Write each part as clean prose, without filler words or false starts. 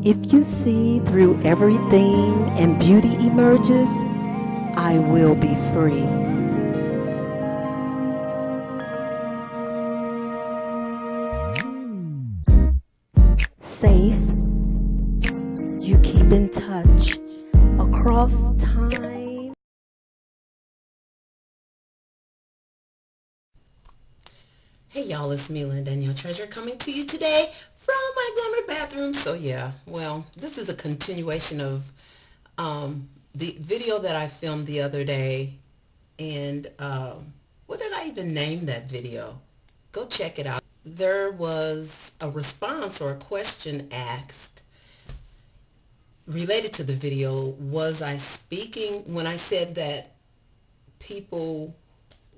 If you see through everything and beauty emerges, I will be free. Safe, you keep in touch across time. Hey y'all, it's me, Linda, and your treasure, coming to you today from my glamour bathroom. So yeah, well, this is a continuation of the video that I filmed the other day. And what did I even name that video? Go check it out. There was a response or a question asked related to the video. Was I speaking when I said that people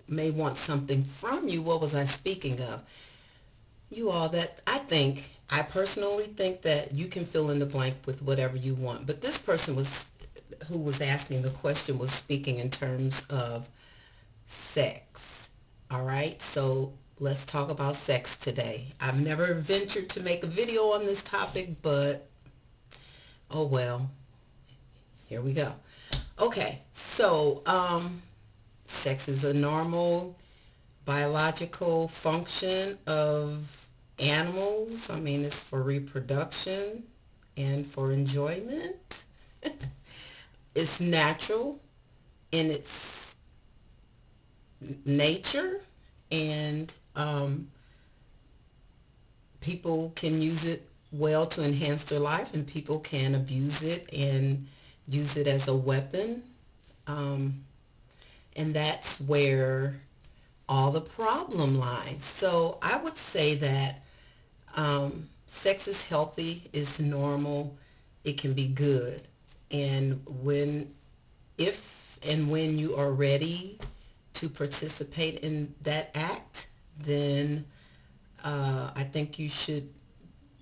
may want something from you? What was I speaking of? You all, that I personally think that you can fill in the blank with whatever you want. But this person who was asking the question was speaking in terms of sex. All right, so let's talk about sex today. I've never ventured to make a video on this topic, but oh well, here we go. Okay, so sex is a normal biological function of animals. I mean, it's for reproduction and for enjoyment. It's natural in its nature, and people can use it well to enhance their life, and people can abuse it and use it as a weapon. And that's where all the problem lies. So I would say that sex is healthy, it's normal, it can be good. And if and when you are ready to participate in that act, then I think you should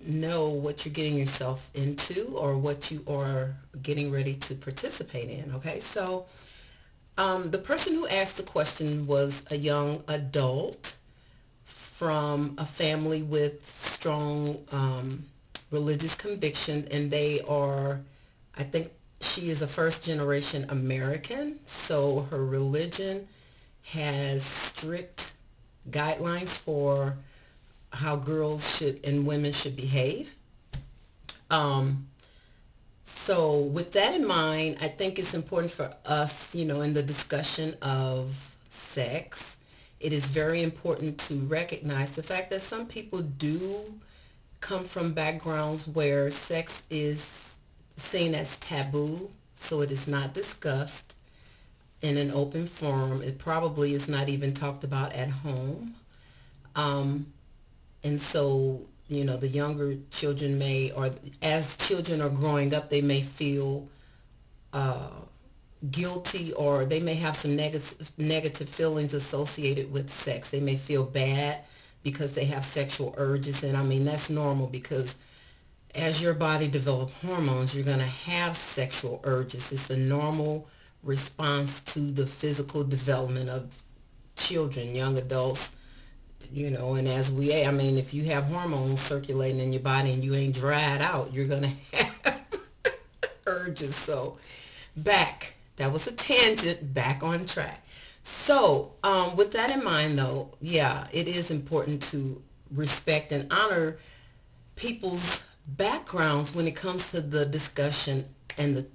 know what you're getting yourself into, or what you are getting ready to participate in. Okay, so the person who asked the question was a young adult from a family with strong religious conviction, and they are, I think she is a first-generation American, so her religion has strict guidelines for how girls should and women should behave. So with that in mind, I think it's important for us, in the discussion of sex, it is very important to recognize the fact that some people do come from backgrounds where sex is seen as taboo, so it is not discussed in an open forum. It probably is not even talked about at home. And so, the younger children or as children are growing up, they may feel guilty, or they may have some negative feelings associated with sex. They may feel bad because they have sexual urges, and I mean, that's normal, because as your body develops hormones, you're going to have sexual urges. It's a normal response to the physical development of children, young adults, and as I mean, if you have hormones circulating in your body and you ain't dried out, you're going to have urges. So that was a tangent, back on track. So with that in mind, though, yeah, it is important to respect and honor people's backgrounds when it comes to the discussion and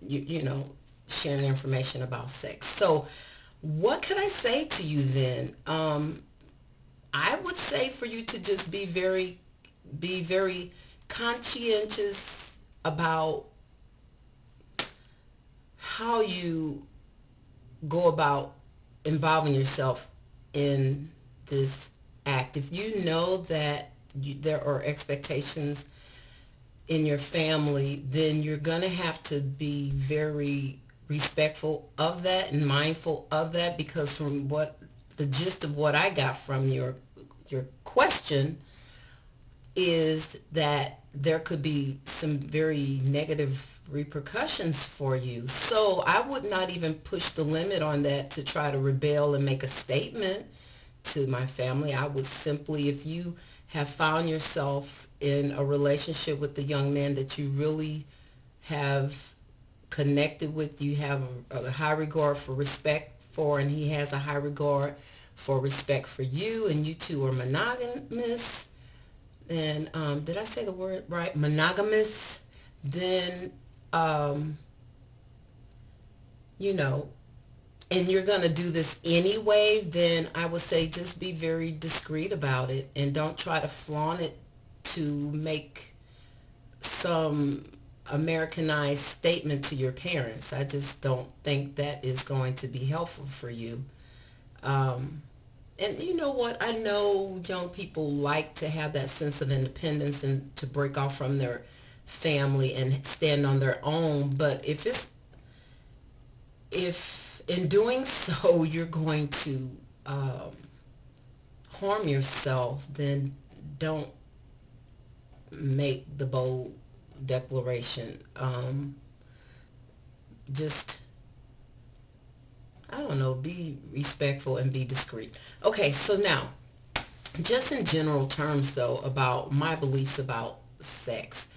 sharing information about sex. So what could I say to you then? I would say for you to just be very conscientious about how you go about involving yourself in this act. If you know that there are expectations in your family, then you're going to have to be very respectful of that and mindful of that, because from the gist of what I got from your question is that there could be some very negative repercussions for you. So I would not even push the limit on that to try to rebel and make a statement to my family. I would simply, if you have found yourself in a relationship with the young man that you really have connected with, you have a high regard for respect for, and he has a high regard for respect for you, and you two are monogamous, and did I say the word right? Monogamous, then, um, you know, and you're going to do this anyway, then I would say just be very discreet about it and don't try to flaunt it to make some Americanized statement to your parents. I just don't think that is going to be helpful for you. Um, and you know what? I know young people like to have that sense of independence and to break off from their family and stand on their own. But if in doing so you're going to um, harm yourself, then don't make the bold declaration. Just, I don't know, be respectful and be discreet. Okay, so now, just in general terms, though, about my beliefs about sex.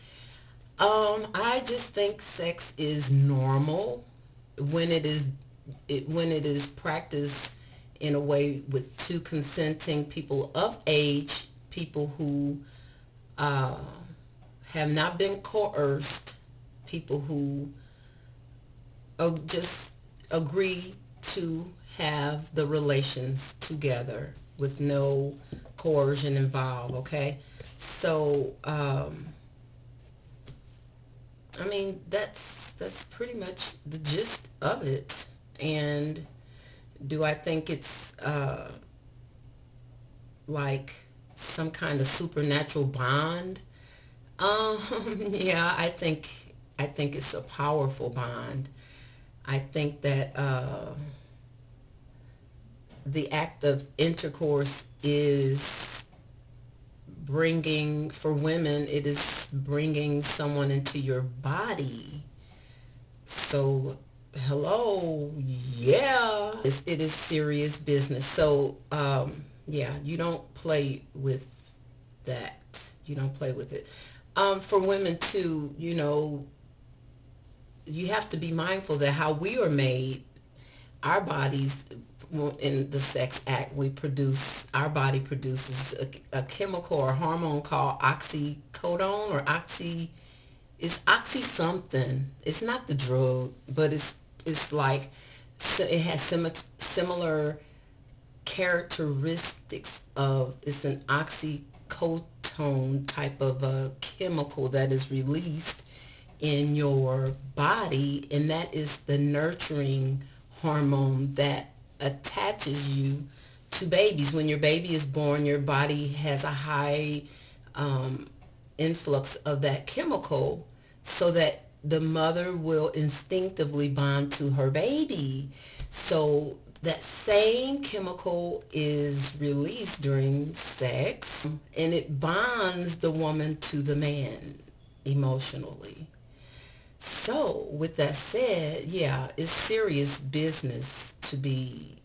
I just think sex is normal when when it is practiced in a way with two consenting people of age, people who uh, have not been coerced, people who just agree to have the relations together with no coercion involved, okay? So, I mean, that's pretty much the gist of it. And do I think it's like some kind of supernatural bond? Um, yeah, I think it's a powerful bond. I think that the act of intercourse is bringing, for women, it is bringing someone into your body. So, hello, yeah, it is serious business. So, yeah, you don't play with that. You don't play with it. For women too, you know, you have to be mindful that how we are made, our bodies, in the sex act, our body produces a chemical or hormone called oxycodone or it's oxy something. It's not the drug, but it's like, so it has similar characteristics of, it's an oxycodone type of a chemical that is released in your body, and that is the nurturing hormone that attaches you to babies. When your baby is born, your body has a high um, influx of that chemical so that the mother will instinctively bond to her baby. So that same chemical is released during sex, and it bonds the woman to the man emotionally. So, with that said, yeah, it's serious business to be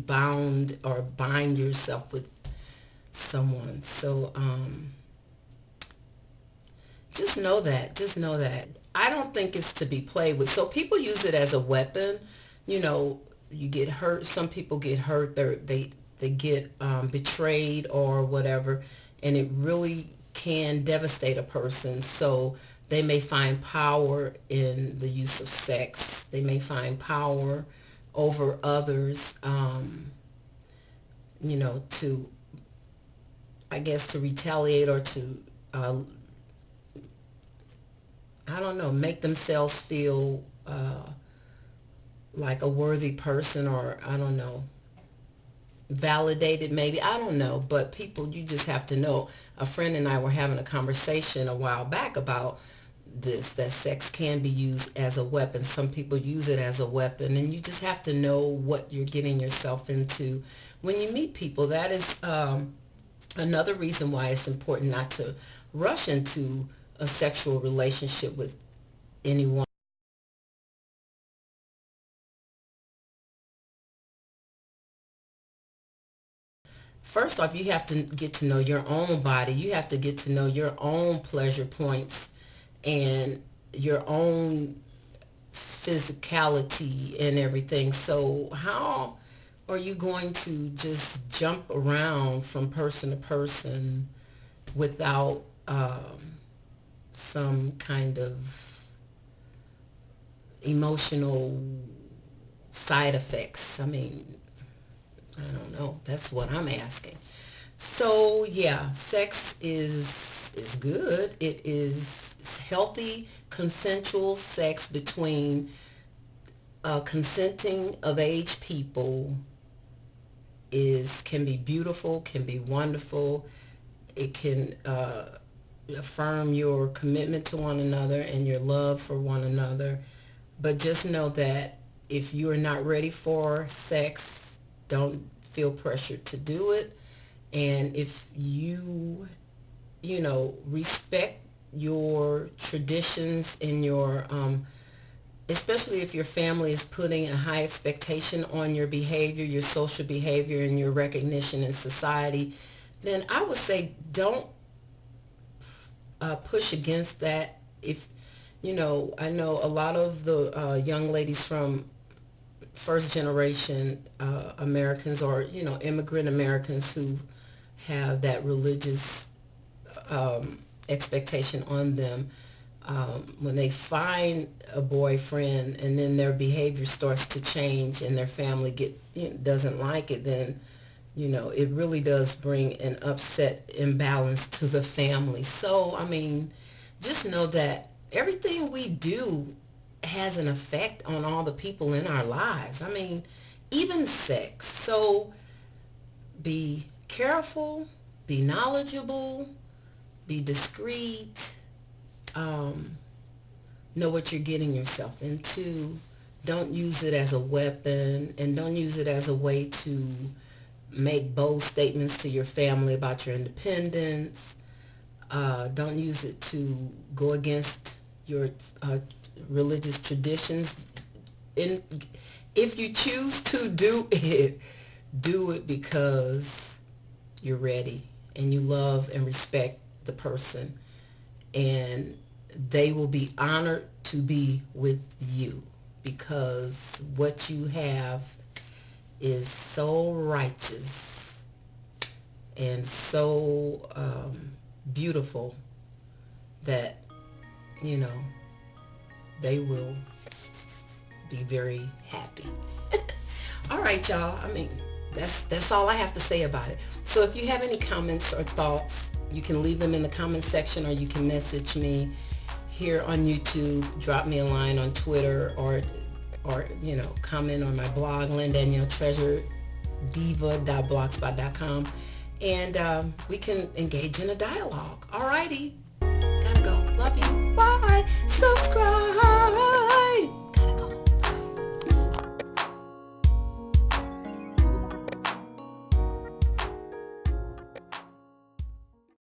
bound or bind yourself with someone. So, just know that. I don't think it's to be played with. So people use it as a weapon. You know, you get hurt. Some people get hurt. They get betrayed or whatever, and it really can devastate a person. So they may find power in the use of sex. They may find power over others. You know, to, I guess, to retaliate or to I don't know, make themselves feel like a worthy person, or I don't know, validated maybe. I don't know. But people, you just have to know. A friend and I were having a conversation a while back about this, that sex can be used as a weapon. Some people use it as a weapon, and you just have to know what you're getting yourself into when you meet people. That is another reason why it's important not to rush into a sexual relationship with anyone. first off, you have to get to know your own body. You have to get to know your own pleasure points and your own physicality and everything. So how are you going to just jump around from person to person without some kind of emotional side effects? I mean, I don't know. That's what I'm asking. So yeah, sex is good. It is healthy, consensual sex between consenting of age people can be beautiful, can be wonderful. It can affirm your commitment to one another and your love for one another. But just know that if you are not ready for sex, don't feel pressured to do it. And if respect your traditions and your, especially if your family is putting a high expectation on your behavior, your social behavior, and your recognition in society, then I would say don't push against that. If, I know a lot of the young ladies from first generation Americans or, immigrant Americans who have that religious expectation on them. When they find a boyfriend and then their behavior starts to change and their family doesn't like it, then it really does bring an upset imbalance to the family. So I mean, just know that everything we do has an effect on all the people in our lives. I mean, even sex. So be careful, be knowledgeable, be discreet, know what you're getting yourself into. Don't use it as a weapon, and don't use it as a way to make bold statements to your family about your independence. Don't use it to go against your religious traditions. And if you choose to do it because you're ready and you love and respect the person, and they will be honored to be with you, because what you have is so righteous and so beautiful that they will be very happy. All right, y'all. I mean, that's all I have to say about it. So if you have any comments or thoughts, you can leave them in the comment section, or you can message me here on YouTube, drop me a line on Twitter, or comment on my blog, LynDanielTreasureDiva.blogspot.com, and we can engage in a dialogue. Alrighty, gotta go. Love you. Bye. Subscribe.